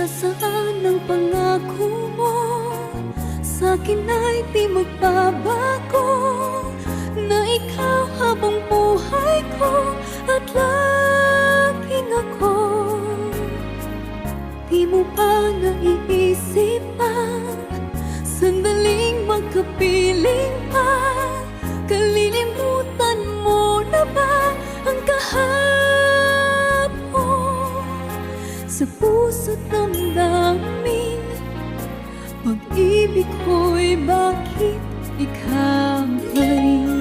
Nasaan ang pangako mo? Sa'kin ay di magbabago, na ikaw habang buhay ko at laging ako. Di mo pa naiisip ang sandaling magkapiling pa? Kalilimutan mo na ba ang kahapon? Sa puso't damdamin, pag-ibig ko'y bakit ikaw pa rin?